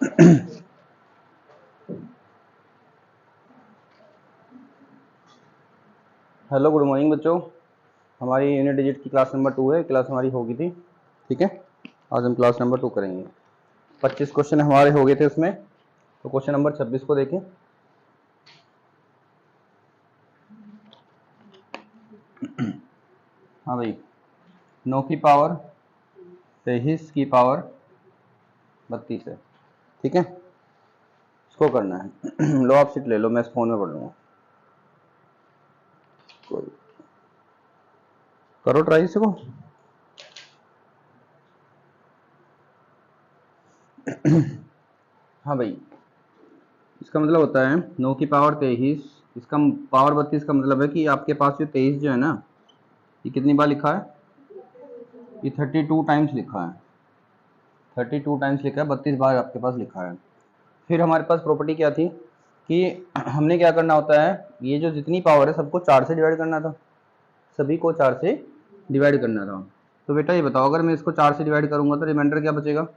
Hello, good morning बच्चों। हमारी unit digit की क्लास नंबर 2 है। क्लास हमारी होगी थी, ठीक है। आज हम क्लास नंबर 2 करेंगे। 25 क्वेश्चन हमारे हो गए थे उसमें, तो क्वेश्चन नंबर 26 को देखें। हाँ भाई, 9 की पावर 23 की पावर 32 है, ठीक है। इसको करना है। लो आप सीट ले लो, मैं इस फोन में पढ़ लूँगा। कोई करो ट्राई इसको। हाँ भाई, इसका मतलब होता है 9 की पावर 23, इसका पावर 32 का मतलब है कि आपके पास ये 23 जो है ना, ये कितनी बार लिखा है? ये 32 टाइम्स लिखा है। 32 टाइम्स लिखा है, 32 बार आपके पास लिखा है। फिर हमारे पास प्रॉपर्टी क्या थी कि हमने क्या करना होता है, ये जो जितनी पावर है सबको 4 से डिवाइड करना था, सभी को 4 से डिवाइड करना था। तो बेटा ये बताओ, अगर मैं इसको 4 से डिवाइड करूंगा तो रिमाइंडर क्या बचेगा?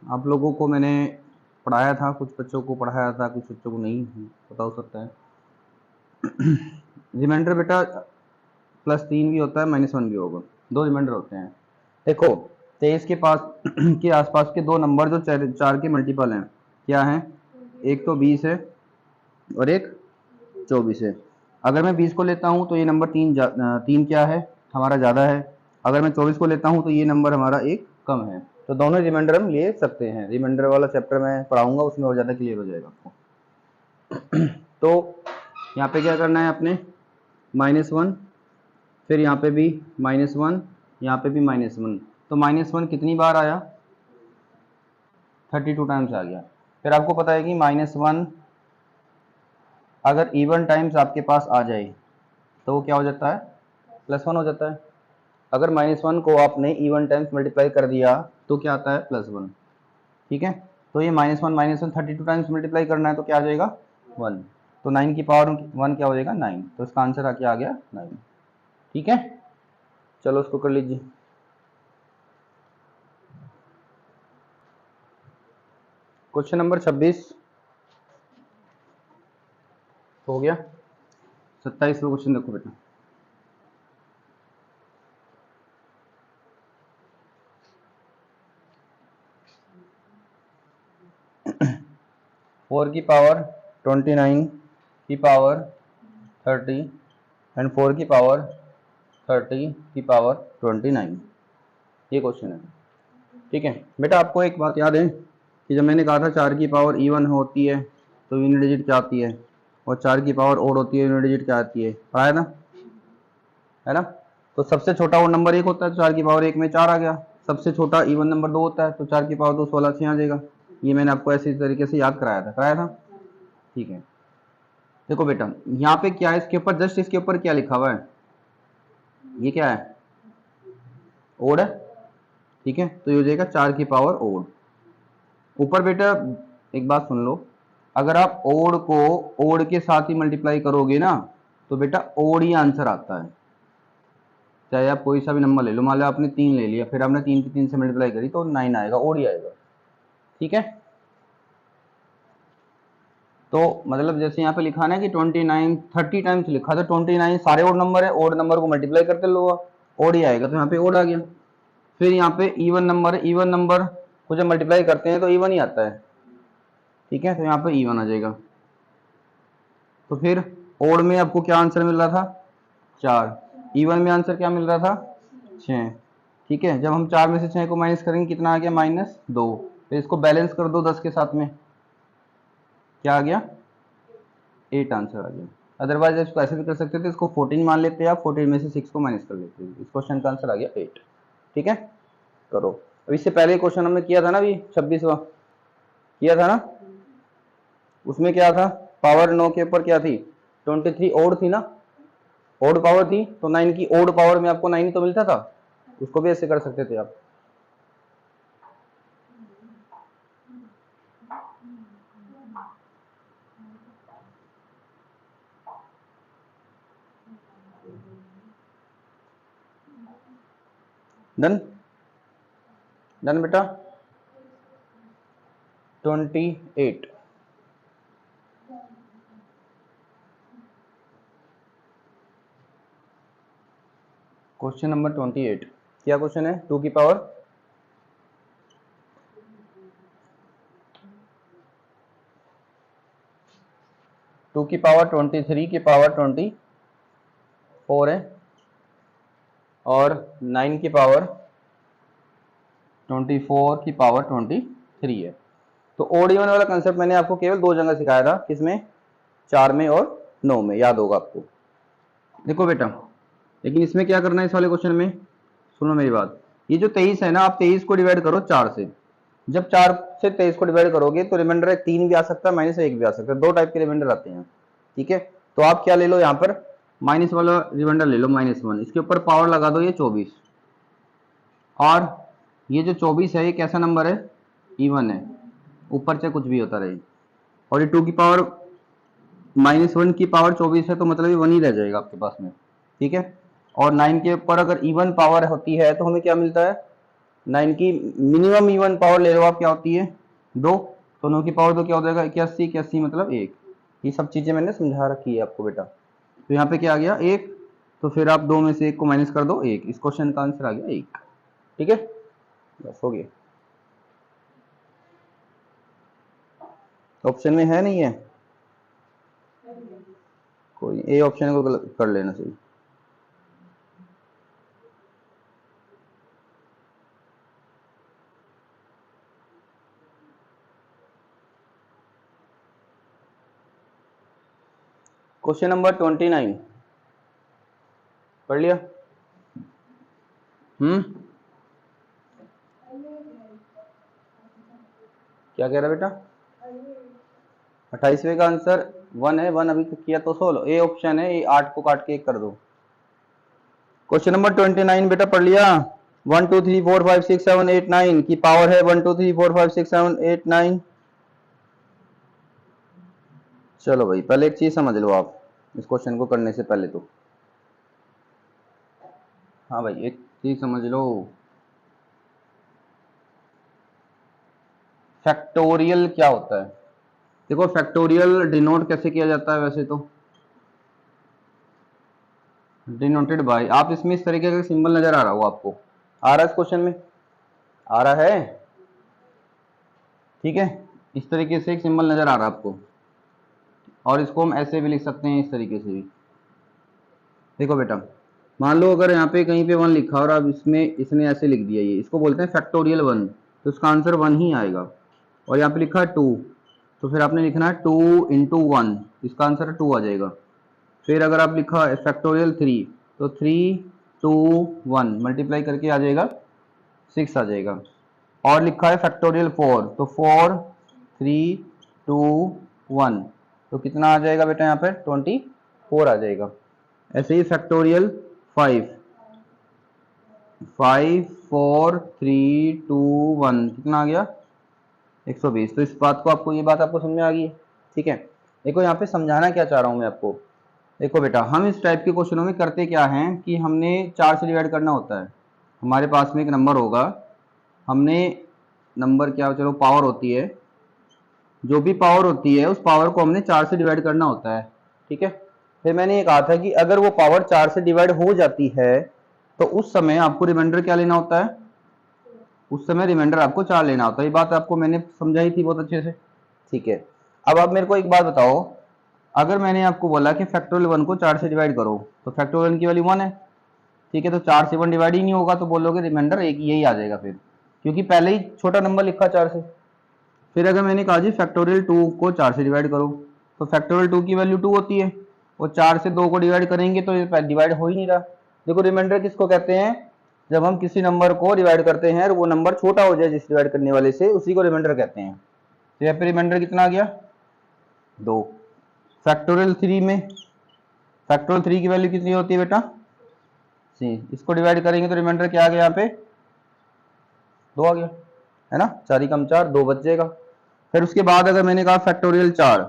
आप लोगों को मैंने पढ़ाया था, कुछ बच्चों को पढ़ाया था, कुछ बच्चों को नहीं पता हो सकता है। रिमाइंडर बेटा +3 भी होता है, -1 भी होगा, 2 रिमाइंडर होते हैं। देखो 23 के पास के आसपास के 2 नंबर जो 4 के मल्टीपल हैं क्या हैं? एक तो 20 है और एक 24 है। अगर मैं 20 को लेता हूँ तो ये नंबर 3 क्या है हमारा, ज़्यादा है। अगर मैं 24 को लेता हूँ तो ये नंबर हमारा एक कम है। तो दोनों रिमाइंडर हम ले सकते हैं। रिमाइंडर वाला चैप्टर मैं पढ़ाऊंगा, उसमें और ज़्यादा क्लियर हो जाएगा आपको। तो यहाँ पे क्या करना है आपने, -1, फिर यहाँ पे भी -1, यहाँ पे भी -1। तो -1 कितनी बार आया? 32 टाइम्स आ गया। फिर आपको पता है कि -1 अगर इवन टाइम्स आपके पास आ जाए तो वो क्या हो जाता है? +1 हो जाता है। अगर -1 को आपने इवन टाइम्स मल्टीप्लाई कर दिया तो क्या आता है? +1, ठीक है। तो ये -1 32 टाइम्स मल्टीप्लाई करना है तो क्या आ जाएगा? 1। तो 9 की पावर 1 क्या हो जाएगा? 9। तो इसका आंसर क्या आ गया? 9, ठीक है। चलो उसको कर लीजिए। क्वेश्चन नंबर 26 हो गया। 27 का क्वेश्चन देखो बेटा। फोर की पावर 29 की पावर 30 एंड 4 की पावर 30 की पावर 29, ये क्वेश्चन है, ठीक है। बेटा आपको एक बात याद है कि जब मैंने कहा था 4 की पावर इवन होती है तो यूनिट डिजिट क्या आती है, और 4 की पावर ओड होती है यूनिट डिजिट क्या आती है, पढ़ाया ना, है ना। तो सबसे छोटा वो नंबर 1 होता है तो 4 की पावर 1 में 4 आ गया। सबसे छोटा इवन नंबर 2 होता है तो 4 की पावर 2 16 6 आ जाएगा। ये मैंने आपको ऐसी तरीके से याद कराया था, ठीक है। देखो बेटा यहाँ पे क्या है, इसके ऊपर जस्ट इसके ऊपर क्या लिखा हुआ है, ये क्या है? ओड है, ठीक है। तो ये हो जाएगा 4 की पावर ओड। ऊपर बेटा एक बात सुन लो, अगर आप ओड को ओड के साथ ही मल्टीप्लाई करोगे ना तो बेटा ओड ही आंसर आता है। चाहे आप कोई सा भी नंबर ले लो, मान लो आपने 3 ले लिया, फिर आपने 3 की 3 से मल्टीप्लाई करी तो 9 आएगा, ओड ही आएगा, ठीक है। तो मतलब जैसे यहाँ पे लिखा ना कि 29 30 टाइम्स लिखा, तो 29 सारे ओड नंबर है, ओड नंबर को मल्टीप्लाई करते लो, ओड ही आएगा, तो यहाँ पे ओड आ गया। फिर यहाँ पे इवन नंबर है, इवन नंबर को जब मल्टीप्लाई करते हैं तो इवन ही आता है, ठीक है। तो यहाँ पे इवन आ जाएगा। तो फिर ओड में आपको क्या आंसर मिल रहा था? 4। इवन में आंसर क्या मिल रहा था? 6, ठीक है। जब हम 4 में से 6 को माइनस करेंगे कितना आ गया? -2। फिर इसको बैलेंस कर दो 10 के साथ में, क्या आ गया? 8 आंसर आ गया। अदरवाइज इसको ऐसे भी कर सकते थे, इसको 14 मान लेते हैं आप, 14 में से 6 को माइनस कर लेते हैं, इस क्वेश्चन का आंसर आ गया 8, ठीक है। करो। अब इससे पहले क्वेश्चन हमने किया था ना, अभी 26वां किया था ना, उसमें क्या था? पावर 9 के ऊपर क्या थी? 23 ओड थी ना, ओड पावर थी, तो 9 की ओड पावर में आपको 9 तो मिलता था, उसको भी ऐसे कर सकते थे आप। डन, डन बेटा। 28। क्वेश्चन नंबर 28 क्या क्वेश्चन है? 2 की पावर 23 की पावर 24 है और 9 की पावर 24 की पावर 23 है। तो ओड इवन वाला कंसेप्ट मैंने आपको केवल 2 जगह सिखाया था, किसमें? 4 में और 9 में, याद होगा आपको। देखो बेटा, लेकिन इसमें क्या करना है इस वाले क्वेश्चन में, सुनो मेरी बात। ये जो 23 है ना, आप 23 को डिवाइड करो 4 से। जब 4 से 23 को डिवाइड करोगे तो रिमाइंडर 3 भी आ सकता है, -1 भी आ सकता है, 2 टाइप के रिमाइंडर आते हैं, ठीक है। तो आप क्या ले लो यहाँ पर, माइनस वाला रिमाइंडर ले लो, -1। इसके ऊपर पावर लगा दो, ये 24। और ये जो 24 है ये कैसा नंबर है? इवन है, ऊपर से कुछ भी होता रहे। और ये 2 की पावर -1 की पावर 24 है, तो मतलब ये 1 ही रह जाएगा आपके पास में, ठीक है। और 9 के ऊपर अगर इवन पावर होती है तो हमें क्या मिलता है? 9 की मिनिमम इवन पावर ले लो आप, क्या होती है? 2। तो 9 की पावर 2 क्या हो जाएगा? 81। 81 मतलब 1। ये सब चीजें मैंने समझा रखी है आपको बेटा। तो यहाँ पे क्या आ गया? 1। तो फिर आप 2 में से 1 को माइनस कर दो, 1। इस क्वेश्चन का आंसर आ गया 1, ठीक है। बस हो गया। ऑप्शन में है नहीं है कोई? ए ऑप्शन को कर लेना चाहिए। क्वेश्चन नंबर 29 पढ़ लिया? क्या कह रहा बेटा? 28वें का आंसर 1 है। 1 अभी तक किया तो 16। ए ऑप्शन है, ये 8 को काट के 1 कर दो। क्वेश्चन नंबर 29 बेटा पढ़ लिया? 1 2 3 4 5 6 7 8 9 की पावर है 1 2 3 4 5 6 7 8 9। चलो भाई, पहले एक चीज समझ लो आप इस क्वेश्चन को करने से पहले तो। हाँ भाई, एक चीज समझ लो, फैक्टोरियल क्या होता है? देखो, फैक्टोरियल डिनोट कैसे किया जाता है वैसे तो? डिनोटेड बाय, आप इसमें इस तरीके का सिंबल नजर आ रहा हो आपको? आ रहा है इस क्वेश्चन में? आ रहा है, ठीक है। इस तरीके से एक सिंबल नजर आ रहा है आपको, और इसको हम ऐसे भी लिख सकते हैं, इस तरीके से भी। देखो बेटा, मान लो अगर यहाँ पे कहीं पे 1 लिखा और अब इसमें इसने ऐसे लिख दिया, ये इसको बोलते हैं फैक्टोरियल 1, तो इसका आंसर 1 ही आएगा। और यहाँ पे लिखा है 2, तो फिर आपने लिखना है 2 × 1, इसका आंसर 2 आ जाएगा। फिर अगर आप लिखा है फैक्टोरियल 3, तो 3 2 1 मल्टीप्लाई करके आ जाएगा 6 आ जाएगा। और लिखा है फैक्टोरियल 4, तो 4 3 2 1, तो कितना आ जाएगा बेटा? यहाँ पे 24 आ जाएगा। ऐसे ही फैक्टोरियल 5 5 4 3 2 1, कितना आ गया? 120। तो इस बात को आपको, ये बात आपको समझ में आ गई है, ठीक है। देखो यहाँ पे समझाना क्या चाह रहा हूँ मैं आपको। देखो बेटा, हम इस टाइप के क्वेश्चनों में करते क्या हैं कि हमने 4 से डिवाइड करना होता है। हमारे पास में एक नंबर होगा, हमने नंबर क्या, चलो पावर होती है, जो भी पावर होती है उस पावर को हमने 4 से डिवाइड करना होता है, ठीक है। फिर मैंने ये कहा था कि अगर वो पावर 4 से डिवाइड हो जाती है तो उस समय आपको रिमाइंडर क्या लेना होता है? उस समय रिमाइंडर आपको 4 लेना होता है। ये बात आपको मैंने समझाई थी बहुत अच्छे से, ठीक है। अब आप मेरे को एक बात बताओ, अगर मैंने आपको बोला कि फैक्टोरियल 1 को 4 से डिवाइड करो, तो फैक्टोरियल 1 की वैल्यू 1 है, ठीक है। तो 4 से 1 डिवाइड ही नहीं होगा, तो बोलोगे रिमाइंडर एक यही आ जाएगा फिर, क्योंकि पहले ही छोटा नंबर लिखा 4 से। फिर अगर मैंने कहा जी फैक्टोरियल 2 को 4 से डिवाइड करो, तो फैक्टोरियल 2 की वैल्यू 2 होती है, और 4 से 2 को डिवाइड करेंगे तो ये डिवाइड हो ही नहीं रहा। देखो, रिमाइंडर किसको कहते हैं? जब हम किसी नंबर को डिवाइड करते हैं और वो नंबर छोटा हो जाए जिस डिवाइड करने वाले से, उसी को रिमाइंडर कहते हैं। तो यहाँ पे रिमाइंडर कितना आ गया? 2। फैक्टोरियल 3 में, फैक्टोरियल 3 की वैल्यू कितनी होती है बेटा? सी। इसको डिवाइड करेंगे तो रिमाइंडर क्या आ गया? यहाँ पे 2 आ गया, है ना। 4 कम 4, 2 बच जाएगा। फिर उसके बाद अगर मैंने कहा फैक्टोरियल 4,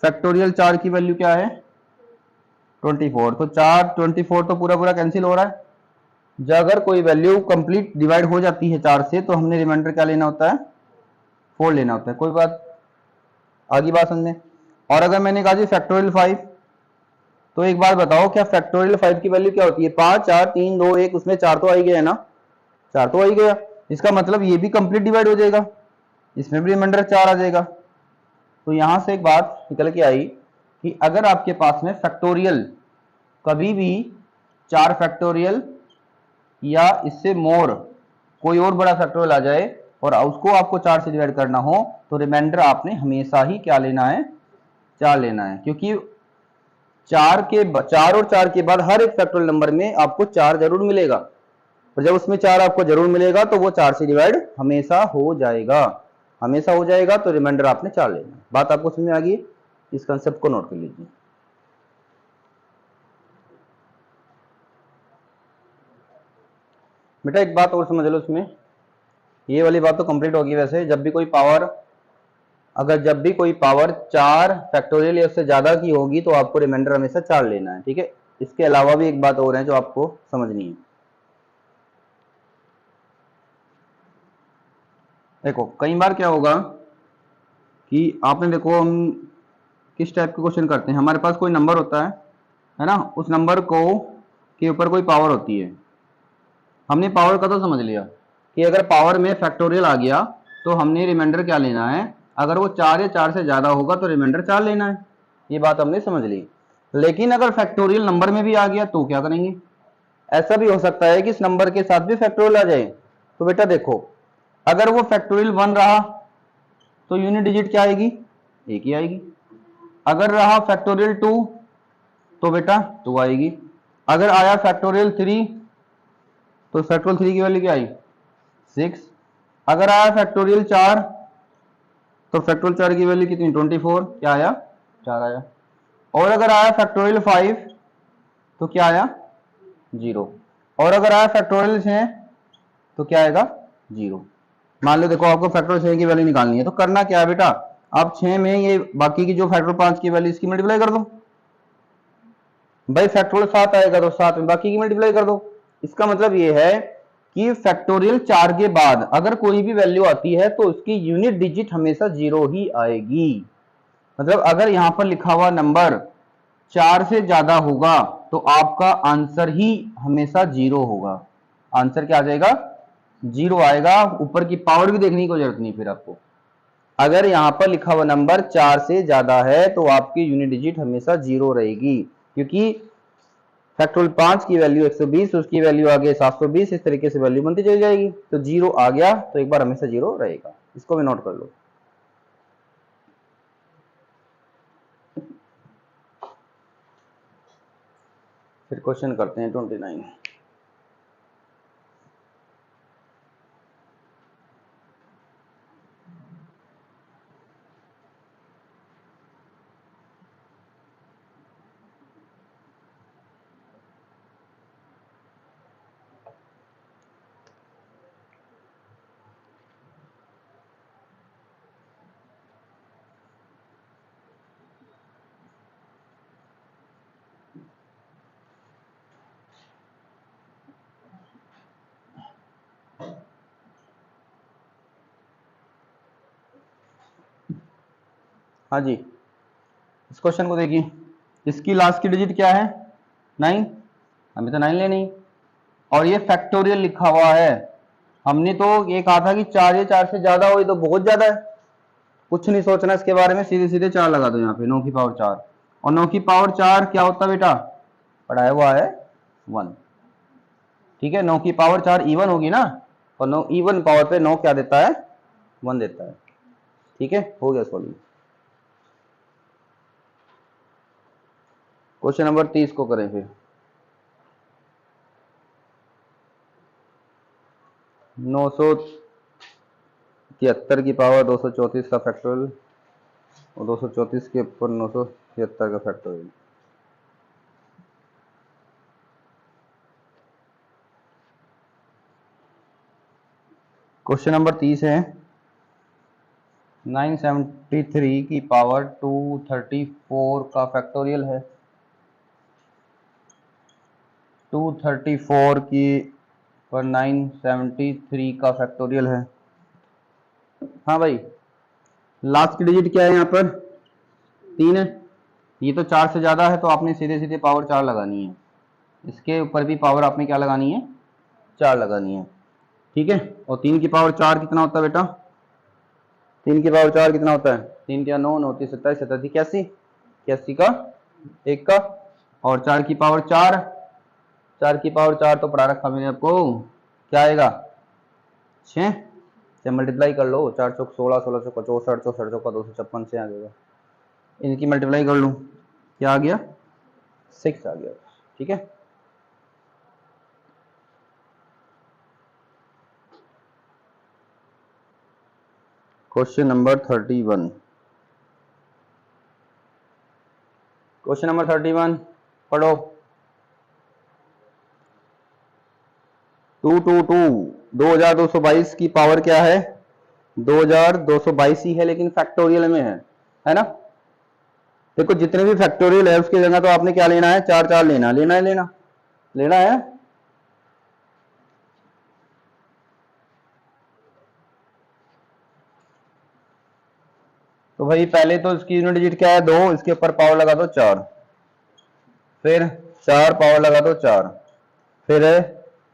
फैक्टोरियल 4 की वैल्यू क्या है? 24। तो 4 24 तो पूरा पूरा कैंसिल हो रहा है। जब अगर कोई वैल्यू कंप्लीट डिवाइड हो जाती है 4 से, तो हमने रिमाइंडर क्या लेना होता है? 4 लेना होता है। कोई बात, आगे बात समझें। और अगर मैंने कहा जी फैक्टोरियल 5, तो एक बात बताओ, क्या फैक्टोरियल 5 की वैल्यू क्या होती है? 5 4 3 2 1, उसमें 4 तो आ ही गया है ना, 4 तो आ ही गया। इसका मतलब ये भी कंप्लीट डिवाइड हो जाएगा, इसमें भी रिमाइंडर 4 आ जाएगा। तो यहां से एक बात निकल के आई कि अगर आपके पास में फैक्टोरियल कभी भी 4 फैक्टोरियल या इससे मोर कोई और बड़ा फैक्टोरियल आ जाए और उसको आपको 4 से डिवाइड करना हो, तो रिमाइंडर आपने हमेशा ही क्या लेना है? 4 लेना है, क्योंकि 4 और 4 के बाद हर एक फैक्टोरियल नंबर में आपको 4 जरूर मिलेगा, और जब उसमें 4 आपको जरूर मिलेगा तो वो 4 से डिवाइड हमेशा हो जाएगा, हमेशा हो जाएगा। तो रिमाइंडर आपने 4 लेना है। बात आपको समझ में आ गई? इस कंसेप्ट को नोट कर लीजिए। बेटा एक बात और समझ लो इसमें, ये वाली बात तो कंप्लीट होगी। वैसे जब भी कोई पावर, अगर जब भी कोई पावर 4 फैक्टोरियल या उससे ज्यादा की होगी तो आपको रिमाइंडर हमेशा 4 लेना है, ठीक है। इसके अलावा भी एक बात और है जो आपको समझनी है। देखो कई बार क्या होगा कि आपने, देखो हम किस टाइप के क्वेश्चन करते हैं, हमारे पास कोई नंबर होता है ना, उस नंबर को के ऊपर कोई पावर होती है। हमने पावर का तो समझ लिया कि अगर पावर में फैक्टोरियल आ गया तो हमने रिमाइंडर क्या लेना है? अगर वो 4 या 4 से ज्यादा होगा तो रिमाइंडर 4 लेना है। ये बात हमने समझ ली। लेकिन अगर फैक्टोरियल नंबर में भी आ गया तो क्या करेंगे? ऐसा भी हो सकता है कि इस नंबर के साथ भी फैक्टोरियल आ जाए। तो बेटा देखो, अगर वो फैक्टोरियल 1 रहा तो यूनिट डिजिट क्या आएगी? एक ही आएगी। अगर रहा फैक्टोरियल 2 तो बेटा 2 आएगी। अगर आया फैक्टोरियल 3 तो फैक्टोरियल 3 की वैल्यू क्या आई? 6। अगर आया फैक्टोरियल 4 तो फैक्टोरियल 4 की वैल्यू कितनी? 24। क्या आया? 4 आया। और अगर आया फैक्टोरियल 5 तो क्या आया? 0। और अगर आया फैक्टोरियल 6 तो क्या आएगा? 0। मान लो देखो आपको फैक्टोरियल 6 की वैल्यू निकालनी है, तो करना क्या है बेटा, आप 6 में ये बाकी की जो फैक्टोरियल 5 की वैल्यू इसकी मल्टीप्लाई कर दो। भाई फैक्टोरियल 7 आएगा तो 7 में बाकी की मल्टीप्लाई कर दो। इसका मतलब ये है कि फैक्टोरियल 4 के बाद अगर कोई भी वैल्यू आती है तो उसकी यूनिट डिजिट हमेशा 0 ही आएगी। मतलब अगर यहां पर लिखा हुआ नंबर 4 से ज्यादा होगा तो आपका आंसर ही हमेशा 0 होगा। आंसर क्या आ जाएगा? 0 आएगा। ऊपर की पावर भी देखने की कोई जरूरत नहीं फिर आपको। अगर यहां पर लिखा हुआ नंबर 4 से ज्यादा है तो आपकी यूनिट डिजिट हमेशा 0 रहेगी, क्योंकि फैक्टोरियल 5 की वैल्यू 120, उसकी वैल्यू आगे 720, इस तरीके से वैल्यू बनती चली जाएगी। तो 0 आ गया तो एक बार हमेशा 0 रहेगा। इसको भी नोट कर लो। फिर क्वेश्चन करते हैं 29। हाँ जी, इस क्वेश्चन को देखिए, इसकी लास्ट की डिजिट क्या है? 9। हमें तो 9 लेनी, और ये फैक्टोरियल लिखा हुआ है। हमने तो ये कहा था कि 4 या 4 से ज्यादा हो तो बहुत ज्यादा है, कुछ नहीं सोचना इसके बारे में, सीधे सीधे 4 लगा दो यहाँ पे। 9 की पावर 4, और 9 की पावर 4 क्या होता है बेटा? पढ़ाया हुआ है 1। ठीक है, 9 की पावर 4 इवन होगी ना, और 9 इवन पावर पे 9 क्या देता है? 1 देता है। ठीक है, हो गया सॉल्व। क्वेश्चन नंबर 30 को करें फिर। 973 की पावर 234 का फैक्टोरियल, और 234 के ऊपर 973 का फैक्टोरियल। क्वेश्चन नंबर 30 है, 973 की पावर 234 का फैक्टोरियल है। 234 की पर 973 का फैक्टोरियल है। हाँ भाई, लास्ट की डिजिट क्या है यहाँ पर? 3 है। ये तो 4 से ज़्यादा है तो आपने सीधे सीधे पावर 4 लगानी है। इसके ऊपर भी पावर आपने क्या लगानी है? 4 लगानी है। ठीक है। और 3 की पावर 4 कितना होता है बेटा? 3 की पावर 4 कितना होता है? 3 क्या 9, 9 27, 27 81, 81 का 1 का। और 4 की पावर 4, 4 की पावर 4 तो पढ़ा रखा मैंने आपको, क्या आएगा? 6 से मल्टीप्लाई कर लो। 4 चौक 16, 16 चौका 64, 64 चौका 256 से आ जाएगा। इनकी मल्टीप्लाई कर लूँ, क्या आ गया? 6 आ गया। ठीक है। Question number 31। क्वेश्चन नंबर 31 पढ़ो। 222 2222 की पावर क्या है? 2222 ही है, लेकिन फैक्टोरियल में है ना? देखो जितने भी फैक्टोरियल है उसकी जगह तो आपने क्या लेना है? 4 4 लेना लेना है। तो भाई पहले तो इसकी यूनिट डिजिट क्या है? 2, इसके ऊपर पावर लगा दो 4, फिर 4 पावर लगा दो 4, फिर है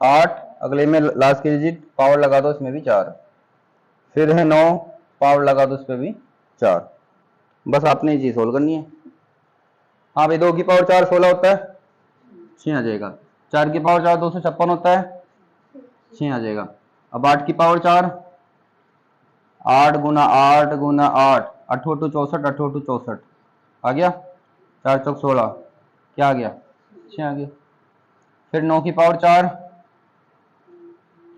8, अगले में लास्ट की डिजिट पावर लगा दो, इसमें भी 4, फिर है 9, पावर लगा दो, इस पर भी 4। बस आपने ये चीज सोल्व करनी है। हाँ भाई 2 की पावर 4 16 होता है, 6 आ जाएगा। 4 की पावर 4 256 होता है, 6 आ जाएगा। अब 8 की पावर 4, 8 गुना 8 गुना 8, 8 8 64, 8 8 64 आ गया। 4 चौक 16, क्या आ गया? 6 आ गया। फिर 9 की पावर 4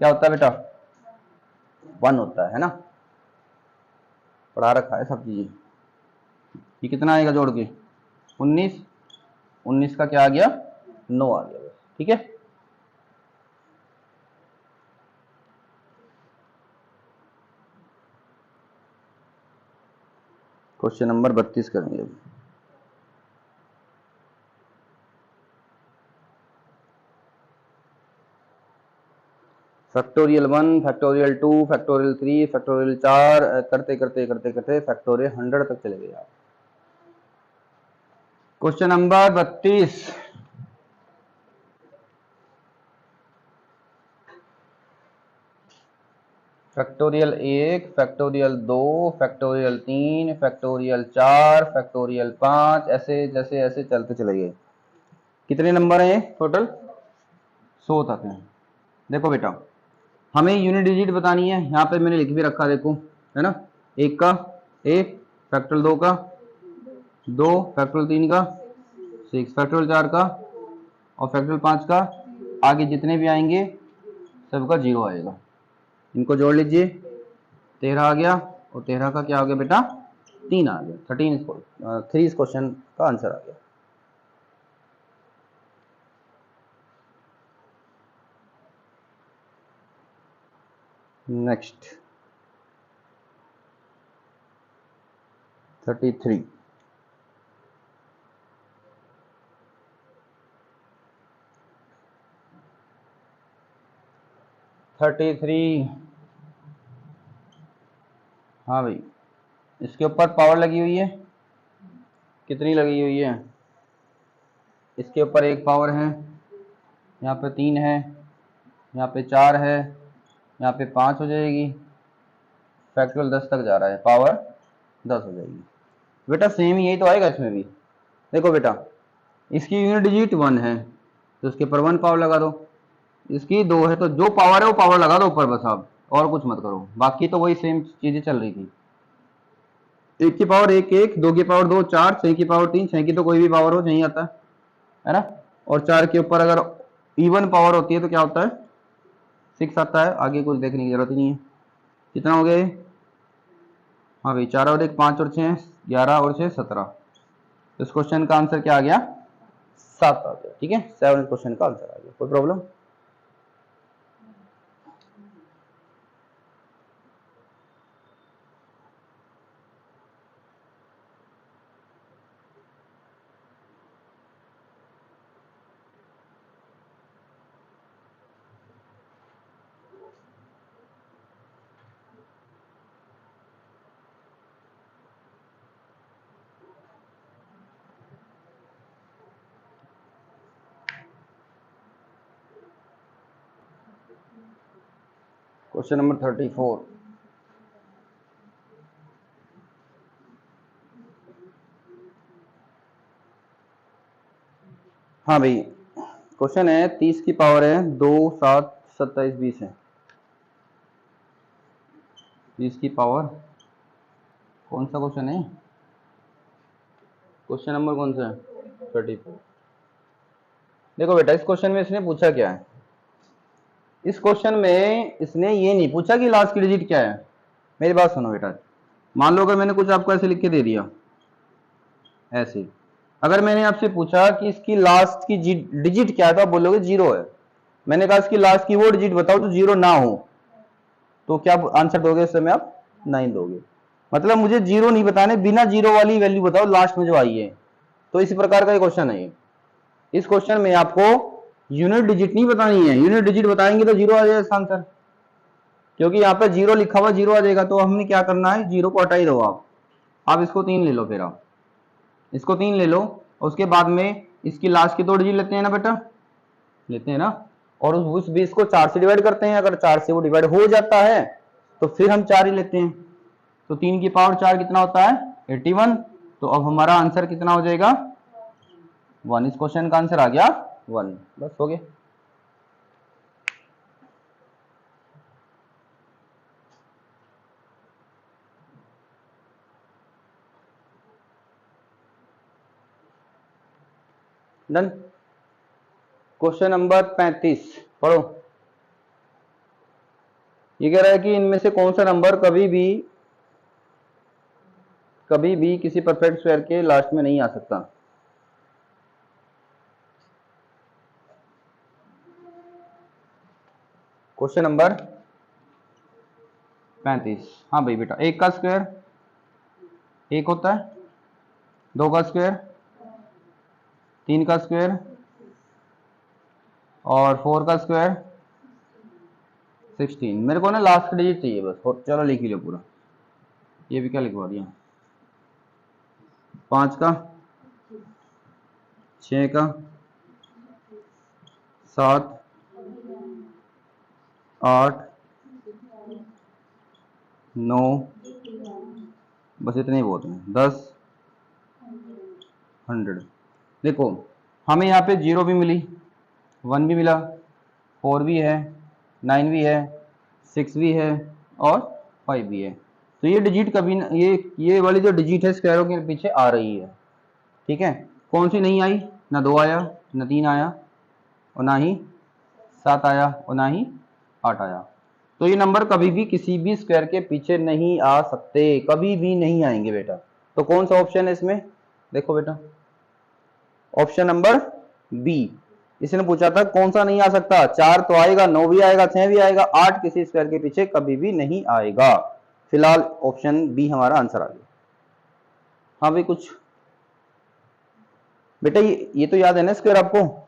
क्या होता है बेटा? 1 होता है ना? पढ़ा रखा है सब चीजें। ये कितना आएगा जोड़ के? 19, 19 का क्या आ गया? 9 आ गया बस। ठीक है। क्वेश्चन नंबर 32 करेंगे अब। फैक्टोरियल 1, फैक्टोरियल 2, फैक्टोरियल 3, फैक्टोरियल 4 करते करते करते करते फैक्टोरियल 100 तक चले गए आप। Question number 32। Factorial 1, factorial 2, factorial 3, factorial 4, factorial 5, ऐसे जैसे ऐसे चलते चले गए। कितने नंबर हैं टोटल? 100 तक हैं। देखो बेटा हमें यूनिट डिजिट बतानी है, यहाँ पे मैंने लिख भी रखा देखो, है ना? 1 का 1, फैक्टोरियल 2 का 2, फैक्टोरियल 3 का 6, फैक्टोरियल 4 का और फैक्टोरियल 5 का। आगे जितने भी आएंगे सबका 0 आएगा। इनको जोड़ लीजिए, 13 आ गया और 13 का क्या हो गया बेटा? 3 आ गया। 3 इस क्वेश्चन का आंसर आ गया। नेक्स्ट 33। हाँ भाई इसके ऊपर पावर लगी हुई है, कितनी लगी हुई है? इसके ऊपर 1 पावर है, यहाँ पे 3 है, यहाँ पे 4 है, यहाँ पे 5 हो जाएगी। फैक्टोरियल 10 तक जा रहा है, पावर 10 हो जाएगी। बेटा सेम यही तो आएगा इसमें भी। देखो बेटा इसकी यूनिट डिजिट 1 है तो इसके ऊपर 1 पावर लगा दो, इसकी 2 है तो जो पावर है वो पावर लगा दो ऊपर बस, आप और कुछ मत करो। बाकी तो वही सेम चीजें चल रही थी। 1 की पावर 1 1, 2 की पावर 2 4, 6 की पावर 3, 6 की तो कोई भी पावर हो नहीं आता है ना? और 4 के ऊपर अगर इवन पावर होती है तो क्या होता है? 6 आता है। आगे कुछ देखने की जरूरत ही नहीं है। कितना हो गया? हाँ भाई 4 और 1 5 और 6 11 और 6 17। तो इस क्वेश्चन का आंसर क्या आ गया? 7 आ गया। ठीक है, 7 क्वेश्चन का आंसर आ गया। कोई प्रॉब्लम? Question number 34। हाँ भाई, क्वेश्चन है 30 की पावर है 2, 7, 27, 20 है। 30 की पावर कौन सा क्वेश्चन है? क्वेश्चन नंबर कौन सा है? 34। देखो बेटा, इस क्वेश्चन में इसने पूछा क्या है? इस क्वेश्चन में इसने ये नहीं पूछा कि लास्ट की डिजिट क्या है। मेरी बात सुनो बेटा, मान लो अगर मैंने कुछ आपको ऐसे लिख के दे दिया, ऐसे, अगर मैंने आपसे पूछा कि इसकी लास्ट की डिजिट क्या है तो आप बोलोगे 0 है। मैंने कहा इसकी लास्ट की वो डिजिट बताओ जो 0 ना हो, तो क्या आंसर दोगे इस समय आप? 9 दोगे। मतलब मुझे 0 नहीं बताने, बिना 0 वाली वैल्यू बताओ लास्ट में जो आई है। तो इस प्रकार का क्वेश्चन है ये। इस क्वेश्चन में आपको यूनिट डिजिट नहीं बतानी है, यूनिट डिजिट बताएंगे तो 0 आ जाएगा इसका आंसर, क्योंकि यहाँ पे 0 लिखा हुआ 0 आ जाएगा। तो हमने क्या करना है, 0 को हटा ही दो आप इसको 3 ले लो, फिर आप इसको 3 ले लो, उसके बाद में इसकी लास्ट की 2 डिजिट लेते हैं ना बेटा, लेते हैं ना, और उस 20 को 4 से डिवाइड करते हैं। अगर 4 से वो डिवाइड हो जाता है तो फिर हम 4 ही लेते हैं। तो 3 की पावर 4 कितना होता है? 81। तो अब हमारा आंसर कितना हो जाएगा? 1। इस क्वेश्चन का आंसर आ गया 1। बस हो गया। डन। क्वेश्चन नंबर 35 पढ़ो। ये कह रहा है कि इनमें से कौन सा नंबर कभी भी किसी परफेक्ट स्क्वायर के लास्ट में नहीं आ सकता। Question number 35। हाँ भाई बेटा, 1 का स्क्वायर 1 होता है, 2 का स्क्वायर 3 का स्क्वायर, और 4 का स्क्वायर 16। मेरे को ना लास्ट का डिजिट चाहिए बस। चलो लिख ही लो पूरा। ये भी क्या लिखवा दिया? 5 का, 6 का, 7, 8, 9, बस इतने ही बहुत हैं, 10, 100। देखो हमें यहाँ पे 0 भी मिली, 1 भी मिला, 4 भी है, 9 भी है, 6 भी है, और 5 भी है। तो ये डिजिट कभी न, ये वाली जो डिजिट है स्क्वायरों के पीछे आ रही है। ठीक है, कौन सी नहीं आई? ना 2 आया, ना 3 आया, और ना ही 7 आया, और ना ही 8 आया। तो ये नंबर कभी भी किसी भी स्क्वायर के पीछे नहीं आ सकते, कभी भी नहीं आएंगे बेटा। तो कौन सा ऑप्शन है इसमें? देखो बेटा, ऑप्शन नंबर बी। इसने पूछा था कौन सा नहीं आ सकता। 4 तो आएगा, 9 भी आएगा, 6 भी आएगा, 8 किसी स्क्वायर के पीछे कभी भी नहीं आएगा। फिलहाल ऑप्शन बी हमारा आंसर आ गया। हाँ भाई, कुछ बेटा ये तो याद है ना स्क्वायर आपको?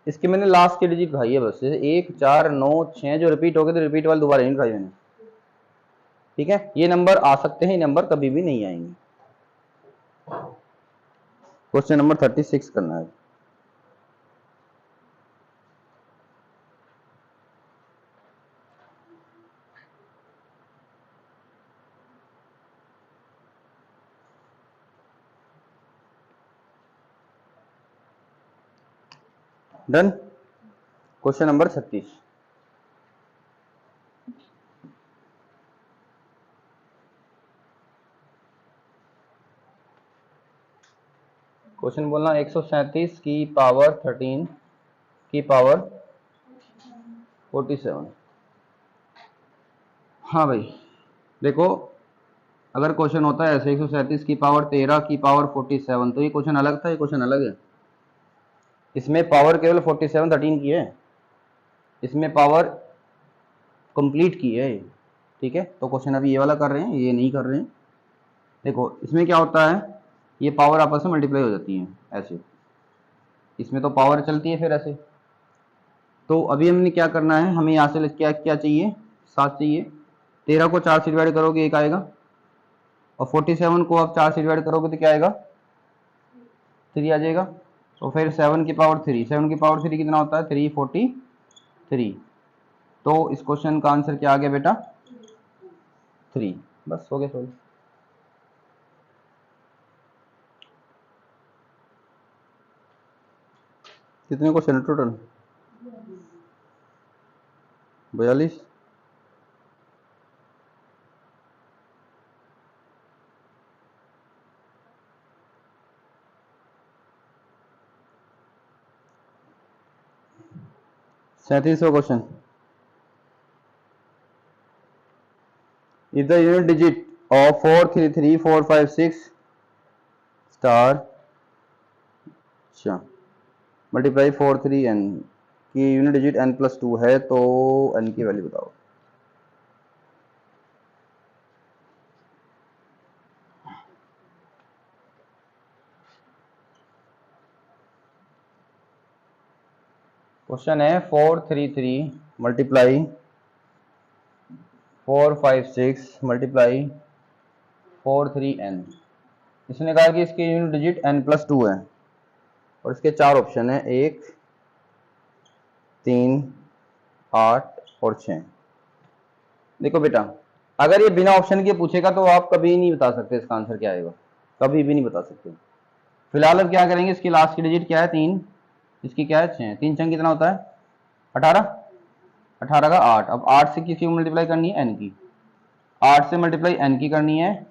इसके मैंने लास्ट की डिजिट खाई है बस। जैसे 1, 4, 9, 6 जो रिपीट हो गए तो रिपीट वाले दोबारा नहीं खाई मैंने। ठीक है, ये नंबर आ सकते हैं, ये नंबर कभी भी नहीं आएंगे। क्वेश्चन नंबर 36 करना है। डन। Question number 36। क्वेश्चन बोलना 137 की पावर 13 की पावर 47। हाँ भाई देखो, अगर क्वेश्चन होता है ऐसे 137 की पावर 13 की पावर 47, तो ये क्वेश्चन अलग था, ये क्वेश्चन अलग है। इसमें पावर केवल 47 13 की है, इसमें पावर कंप्लीट की है। ठीक है, तो क्वेश्चन अभी ये वाला कर रहे हैं, ये नहीं कर रहे हैं। देखो इसमें क्या होता है, ये पावर आपस में मल्टीप्लाई हो जाती है ऐसे, इसमें तो पावर चलती है फिर ऐसे। तो अभी हमने क्या करना है, हमें यहाँ से क्या क्या चाहिए? 7 चाहिए। 13 को 4 से डिवाइड करोगे 1 आएगा, और 47 को आप 4 से डिवाइड करोगे तो क्या आएगा? 3 आ जाएगा। तो फिर 7 की पावर 3, 7 की पावर 3 कितना होता है? 343। तो इस क्वेश्चन का आंसर क्या आ गया बेटा? 3। बस हो गया सॉल्व। कितने क्वेश्चन है टोटल? 42। सैंतीसवां question, if the unit digit of 433,456 star multiply 43n की यूनिट डिजिट n+2 है, तो n की वैल्यू बताओ। क्वेश्चन है 433 मल्टीप्लाई 456 मल्टीप्लाई 43n। इसने कहा कि इसकी यूनिट डिजिट n+2 है और इसके 4 ऑप्शन है, 1, 3, 8 और 6। देखो बेटा, अगर ये बिना ऑप्शन के पूछेगा तो आप कभी नहीं बता सकते इसका आंसर क्या आएगा, कभी भी नहीं बता सकते। फिलहाल अब क्या करेंगे, इसकी लास्ट की डिजिट क्या है? 3, इसकी क्या है? 6। 3 6 कितना होता है? 18। 18 का 8। अब 8 से किसी को मल्टीप्लाई करनी है? n की। 8 से मल्टीप्लाई n की करनी है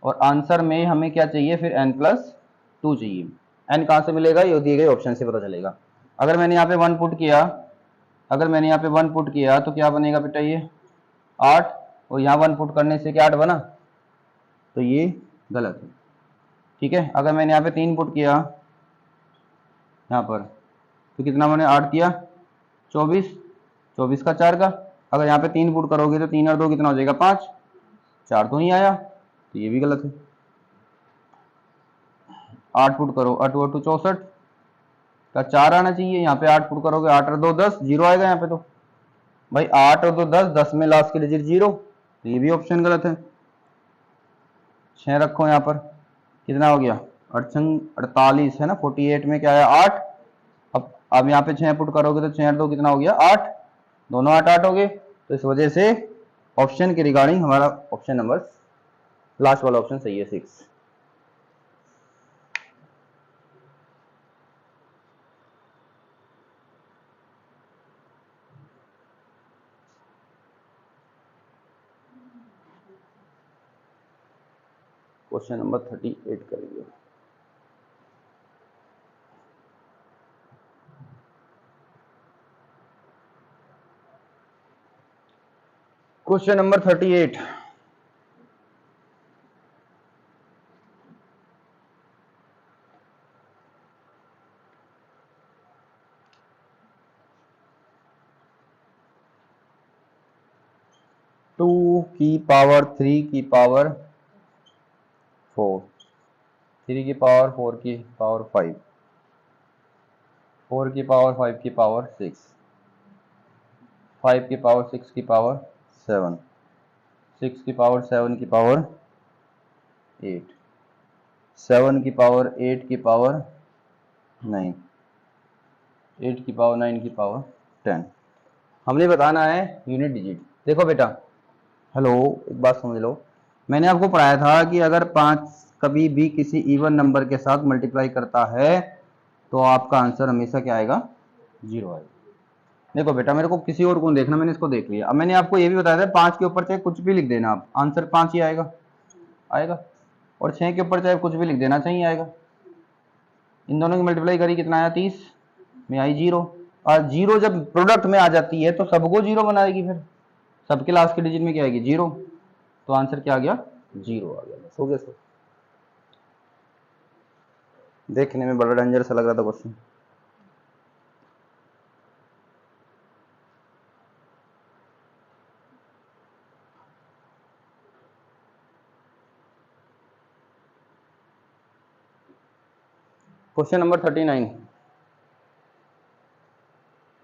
और आंसर में हमें क्या चाहिए फिर? n+2 चाहिए। n कहाँ से मिलेगा? ये दिए गए ऑप्शन से पता चलेगा। अगर मैंने यहाँ पे 1 पुट किया, अगर मैंने यहाँ पे 1 पुट किया तो क्या बनेगा बेटा? ये 8, और यहाँ 1 पुट करने से क्या 8 बना? तो ये गलत है, ठीक है। अगर मैंने यहाँ पे 3 पुट किया यहाँ पर, तो कितना मैंने 8 किया? 24। 24 का 4 का। अगर यहाँ पे 3 पुट करोगे तो 3 और 2 कितना हो जाएगा? 5। 4 तो नहीं आया, तो ये भी गलत है। 8 पुट करो, 8 8 64 का 4 आना चाहिए। यहाँ पे 8 पुट करोगे, 8 और 2 10, 0 आएगा यहाँ पे। तो भाई 8 और 2 10, 10 में लास्ट की डिजिट 0, तो ये भी ऑप्शन गलत है। 6 रखो यहाँ पर, कितना हो गया? 48 है ना। 48 में क्या आया? 8। अब यहाँ पे 6 पुट करोगे तो 6 और 2 कितना हो गया? 8। दोनों 8 8 हो गए। तो इस वजह से ऑप्शन के रिगार्डिंग हमारा ऑप्शन नंबर लास्ट वाला ऑप्शन सही है, 6। क्वेश्चन नंबर 38 करेंगे। क्वेश्चन नंबर 38, टू की पावर 3 की पावर 4, 3 की पावर 4 की पावर 5, 4 की पावर 5 की पावर 6, 5 की पावर 6 की पावर 7, 6 की पावर 7 की पावर 8, 7 की पावर 8 की पावर 9, 8 की पावर 9 की पावर 10। हमने बताना है यूनिट डिजिट। देखो बेटा, हेलो, एक बात समझ लो, मैंने आपको पढ़ाया था कि अगर 5 कभी भी किसी इवन नंबर के साथ मल्टीप्लाई करता है तो आपका आंसर हमेशा क्या आएगा? 0 आएगा। देखो बेटा, मेरे को किसी और को देखना, मैंने इसको देख लिया। अब मैंने आपको ये भी बताया था 5 के ऊपर चाहे कुछ भी लिख देना आप, आंसर 5 ही आएगा, और 6 के ऊपर चाहे कुछ भी लिख देना, चाहिए आएगा। इन दोनों की मल्टीप्लाई करी, कितना आया? 30 में आई 0। और 0 जब प्रोडक्ट में आ जाती है तो सबको 0 बनाएगी, फिर सबके लास्ट की डिजिट में क्या आएगी? 0। तो आंसर क्या आ गया? 0 आ गया। बस हो गया सर। देखने में बड़ा डेंजर सा लग रहा था क्वेश्चन। क्वेश्चन नंबर 39,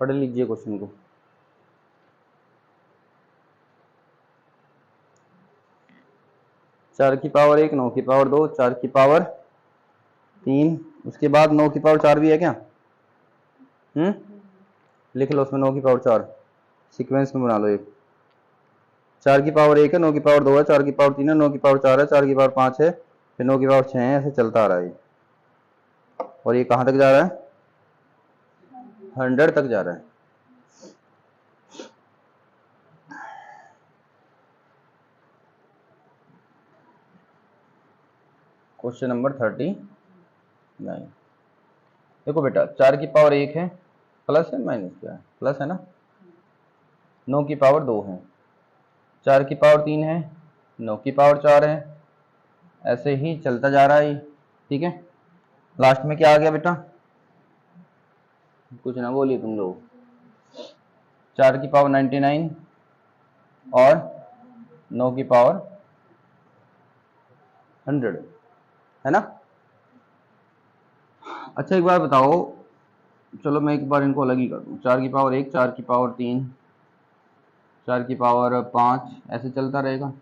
पढ़ लीजिए क्वेश्चन को। चार की पावर 1, 9 की पावर 2, 4 की पावर 3, उसके बाद 9 की पावर 4 भी है क्या? लिख लो उसमें 9 की पावर 4, सीक्वेंस में बना लो। एक 4 की पावर 1 है, 9 की पावर 2 है, 4 की पावर 3 है, 9 की पावर 4 है, 4 की पावर 5 है, फिर 9 की पावर 6 है, ऐसे चलता आ रहा है। और ये कहाँ तक जा रहा है? 100 तक जा रहा है। Question number 39। देखो बेटा, 4 की पावर 1 है, प्लस है माइनस क्या है? प्लस है ना। 9 की पावर 2 है, 4 की पावर 3 है, 9 की पावर 4 है, ऐसे ही चलता जा रहा है। ठीक है, लास्ट में क्या आ गया बेटा? कुछ ना बोलिए तुम लोग। 4 की पावर 99 और 9 की पावर 100 है ना। अच्छा एक बार बताओ, चलो मैं एक बार इनको अलग ही कर दूँ। 4 की पावर 1, 4 की पावर 3, 4 की पावर 5, ऐसे चलता रहेगा।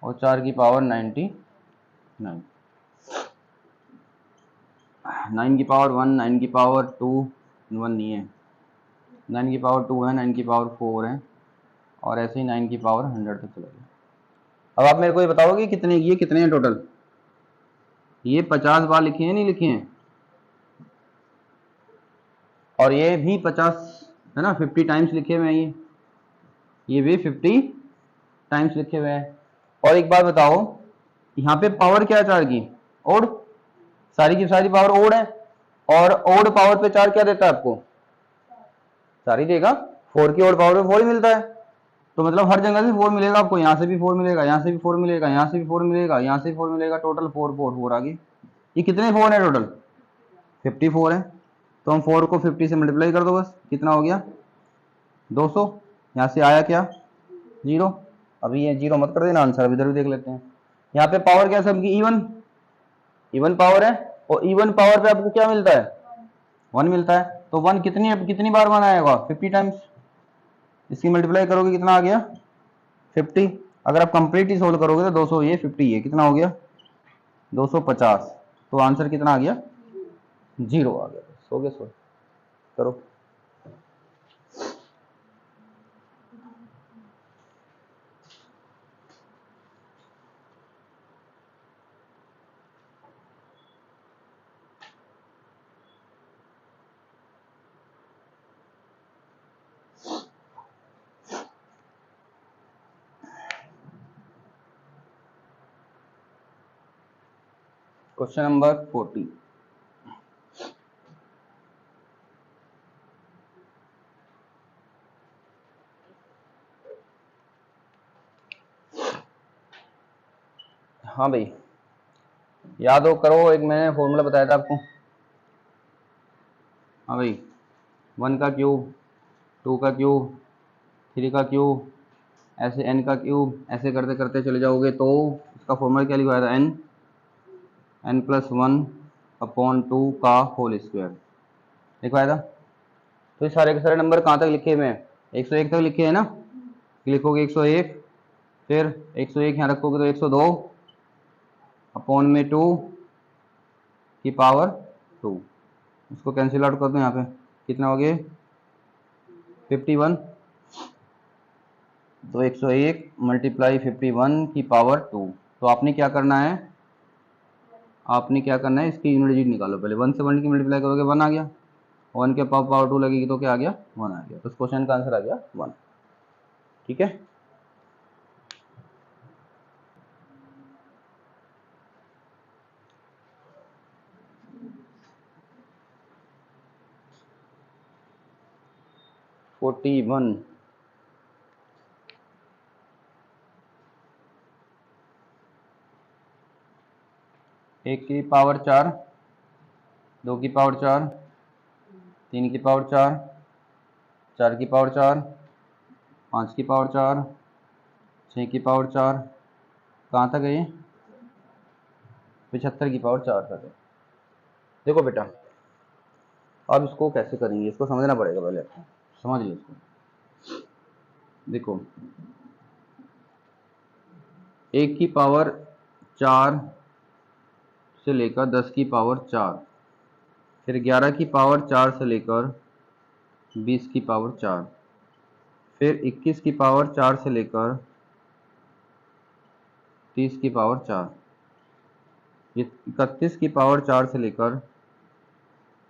और 4 की पावर 99, 9 की पावर 1, 9 की पावर 2, 1 नहीं है, 9 की पावर 2 है, 9 की पावर 4 है, और ऐसे ही 9 की पावर 100 तक चलेगा। अब आप मेरे को ये बताओगे कितने, ये कितने हैं टोटल? ये 50 बार लिखे हैं, नहीं लिखे हैं? और ये भी 50 है ना, 50 टाइम्स लिखे हुए हैं। ये भी 50 टाइम्स लिखे हुए हैं। और एक बात बताओ, यहाँ पे पावर क्या है 4 की? ओड। सारी की सारी पावर ओड है, और ओड पावर पे 4 क्या देता है आपको? 4 ही देगा। 4 की ओड पावर पे 4 ही मिलता है। तो मतलब हर जगह से 4 मिलेगा आपको। यहाँ से भी 4 मिलेगा, यहाँ से भी 4 मिलेगा, यहाँ से भी 4 मिलेगा, यहाँ से भी 4 मिलेगा। टोटल 4 4 4 आ गई। ये कितने 4 है टोटल? 54 है। तो हम 4 को 50 से मल्टीप्लाई कर दो बस। कितना हो गया? 200। यहाँ से आया क्या? 0। अभी ये 0 मत कर देना, आंसर अभी इधर भी देख लेते हैं। यहाँ पे पावर क्या है सबकी? इवन, इवन पावर है। और इवन पावर पे आपको क्या मिलता है? 1 मिलता है। तो 1 कितनी बार 1 आएगा? 50 टाइम्स। इसकी मल्टीप्लाई करोगे कितना आ गया? 50। अगर आप कंप्लीट ही सोल्व करोगे तो 200 ये 50 ये कितना हो गया? 250। तो आंसर कितना आ गया? 0 आ गया। सो गया। सो करो। Question number 40। हाँ भाई, याद हो करो, एक मैंने फॉर्मूला बताया था आपको। हाँ भाई, 1 का क्यूब, 2 का क्यूब, 3 का क्यूब, ऐसे n का क्यूब, ऐसे करते करते चले जाओगे तो इसका फॉर्मूला क्या लिखवाया था? n+1/2 का होल स्क्वायर लिखवाया था। तो ये सारे के सारे नंबर कहाँ तक लिखे हुए हैं? 101 तक लिखे हैं ना। लिखोगे 101, फिर 101 यहाँ रखोगे तो 102/2 की पावर 2। उसको कैंसिल आउट कर दो। यहाँ पे कितना हो गया? 51। तो 101 मल्टीप्लाई 51 की पावर 2। तो आपने क्या करना है? आपने क्या करना है, इसकी यूनिट डिजिट निकालो पहले। 1 से 1 की मल्टीप्लाई करोगे 1 आ गया, 1 के पावर 2 लगेगी तो क्या आ गया? 1 आ गया। तो इस क्वेश्चन का आंसर आ गया 1। ठीक है। Forty one. एक की पावर 4, 2 की पावर 4, 3 की पावर 4, 4 की पावर 4, 5 की पावर 4, 6 की पावर 4, कहाँ तक है ये? 75 की पावर 4 तक है। देखो बेटा, अब इसको कैसे करेंगे, इसको समझना पड़ेगा पहले। समझ लो इसको। देखो, 1 की पावर 4 से लेकर 10 की पावर 4, फिर 11 की पावर 4 से लेकर 20 की पावर 4, फिर 21 की पावर 4 से लेकर 30 की पावर 4, ये 31 की पावर 4 से लेकर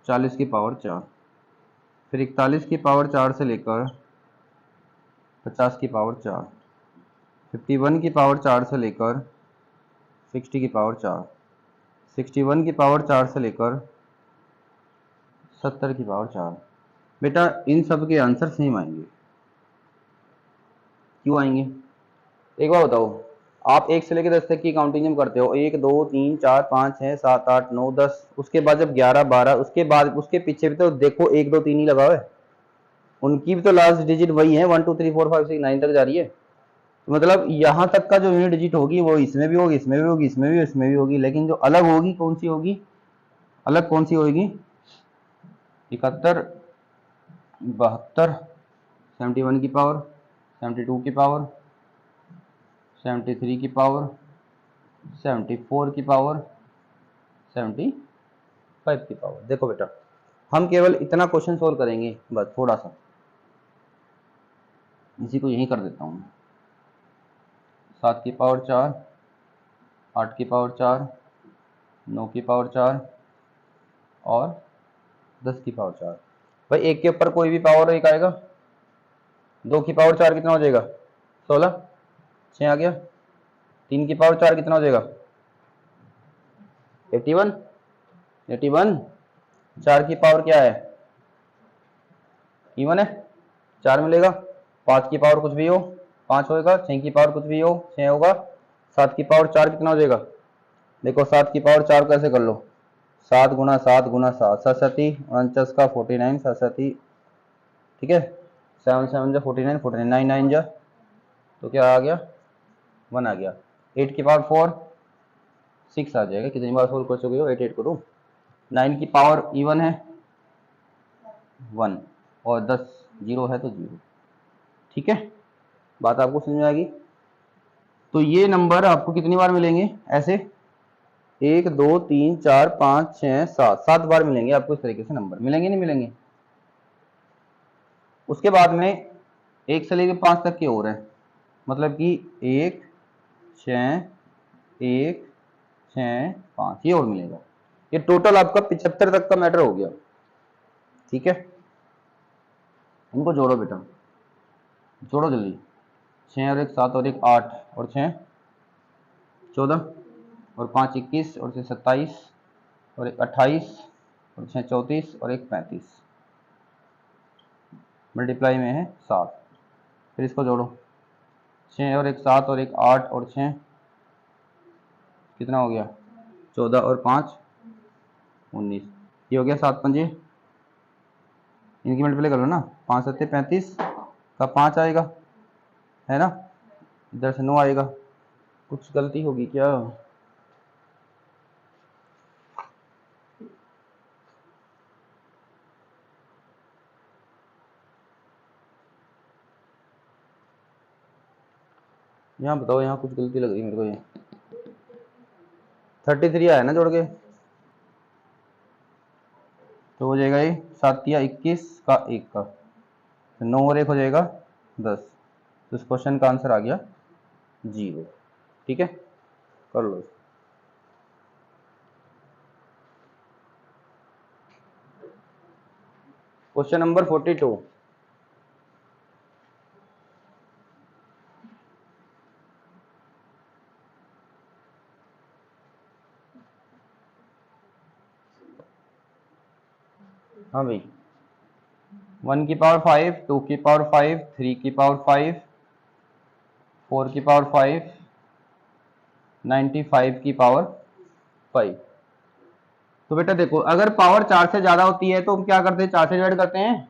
40 की पावर 4, फिर 41 की पावर 4 से लेकर 50 की पावर 4, 51 की पावर 4 से लेकर 60 की पावर 4, 61 की पावर 4 से लेकर 70 की पावर 4। बेटा इन सब के आंसर सेम आएंगे। क्यों आएंगे? एक बार बताओ, आप 1 से लेकर 10 तक की काउंटिंग जब करते हो, 1 2 3 4 5 6 7 8 9 10, उसके बाद जब 11 12, उसके बाद उसके पीछे भी तो देखो 1 2 3 ही लगा हुआ है, उनकी भी तो लास्ट डिजिट वही है, 1 2 3 4 5 6 9 तक जा रही है। तो मतलब यहाँ तक का जो यूनिट डिजिट होगी वो इसमें भी होगी, इसमें भी होगी, इसमें भी, इसमें भी होगी, लेकिन जो अलग होगी कौन सी होगी? अलग कौन सी होगी? 71, 72, 71 की पावर, 72 की पावर, 73 की पावर, 74 की पावर, 75 की पावर। देखो बेटा, हम केवल इतना क्वेश्चन सोल्व करेंगे बस, थोड़ा सा इसी को यहीं कर देता हूँ। 7 की पावर 4, 8 की पावर 4, 9 की पावर 4 और 10 की पावर 4। भाई एक के ऊपर कोई भी पावर एक आएगा, 2 की पावर 4 कितना हो जाएगा? 16, 6 आ गया। 3 की पावर 4 कितना हो जाएगा? 81, 81। 4 की पावर क्या है? इवन है, 4 मिलेगा। 5 की पावर कुछ भी हो, 5 होगा। 6 की पावर कुछ भी हो, 6 होगा। 7 की पावर 4 कितना हो जाएगा? देखो 7 की पावर 4 कैसे कर लो, 7 गुना 7 गुना 7, 7 7 49 का 49, 7 7, ठीक है। 7 7 जा 49, 49 9 9 जा, तो क्या आ गया? 1 आ गया। 8 की पावर 4 6 आ जाएगा। कितनी बार सोल्व कर चुके हो? 8 8 को दो। 9 की पावर इवन है 1, और 10 जीरो है तो 0, ठीक है। बात आपको समझ में आएगी? तो ये नंबर आपको कितनी बार मिलेंगे ऐसे? 1 2 3 4 5 6 7, 7 बार मिलेंगे आपको। इस तरीके से नंबर मिलेंगे, नहीं मिलेंगे? उसके बाद में 1 से लेकर 5 तक के और हैं, मतलब कि 1 6 1 6 5, ये और मिलेगा। ये टोटल आपका 75 तक का मैटर हो गया, ठीक है। इनको जोड़ो बेटा, जोड़ो जल्दी। 6 और 1 7 और 1 8 और 6 14 और 5 21 और 6 27 और 1 28 और 6 34 और 1 35, मल्टीप्लाई में है 7। फिर इसको जोड़ो, 6 और 1 7 और 1 8 और 6 कितना हो गया? 14 और 5 19, ये हो गया 7 पंजे। इनकी मल्टीप्लाई कर लो ना, 5 7 35 का 5 आएगा, है ना। इधर से 9 आएगा। कुछ गलती होगी क्या? यहाँ बताओ, यहाँ कुछ गलती लग रही है मेरे को। ये 33 आया ना जोड़ के, तो हो जाएगा ये 7 या 21 का 1 का, तो 9 और 1 हो जाएगा 10। तो इस क्वेश्चन का आंसर आ गया 0, ठीक है। कर लो। Question number 42। हाँ भाई, 1 की पावर 5, 2 की पावर 5, 3 की पावर 5, 4 की पावर 5, 95 की पावर 5। तो बेटा देखो, अगर पावर 4 से ज्यादा होती है तो हम क्या करते हैं? 4 से डिवाइड करते हैं।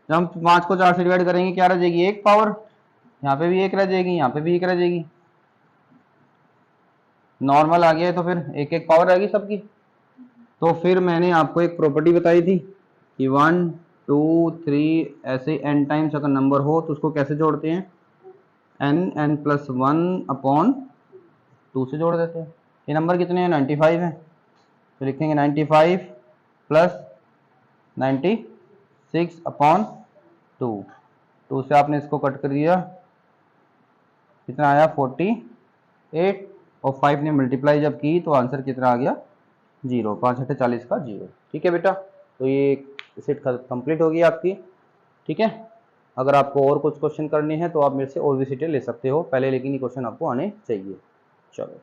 जब हम 5 को 4 से डिवाइड करेंगे क्या रह जाएगी? 1 पावर। यहाँ पे भी 1 रह जाएगी, यहाँ पे भी 1 रह जाएगी। नॉर्मल आ गया है तो फिर 1 1 पावर रहेगी सबकी। तो फिर मैंने आपको एक प्रॉपर्टी बताई थी कि 1 2 3 ऐसे n टाइम्स अगर नंबर हो तो उसको कैसे जोड़ते हैं? n प्लस 1 अपॉन 2 से जोड़ देते हैं। ये नंबर कितने हैं? 95 है, तो लिखेंगे 95 प्लस 96 अपॉन 2। 2 से आपने इसको कट कर दिया, कितना आया 48, और 5 ने मल्टीप्लाई जब की तो आंसर कितना आ गया 0, 5 8 40 का 0। ठीक है बेटा, तो ये सेट कंप्लीट होगी आपकी। ठीक है, अगर आपको और कुछ क्वेश्चन करने हैं तो आप मेरे से और भी सीटें ले सकते हो पहले, लेकिन ये क्वेश्चन आपको आने चाहिए। चलो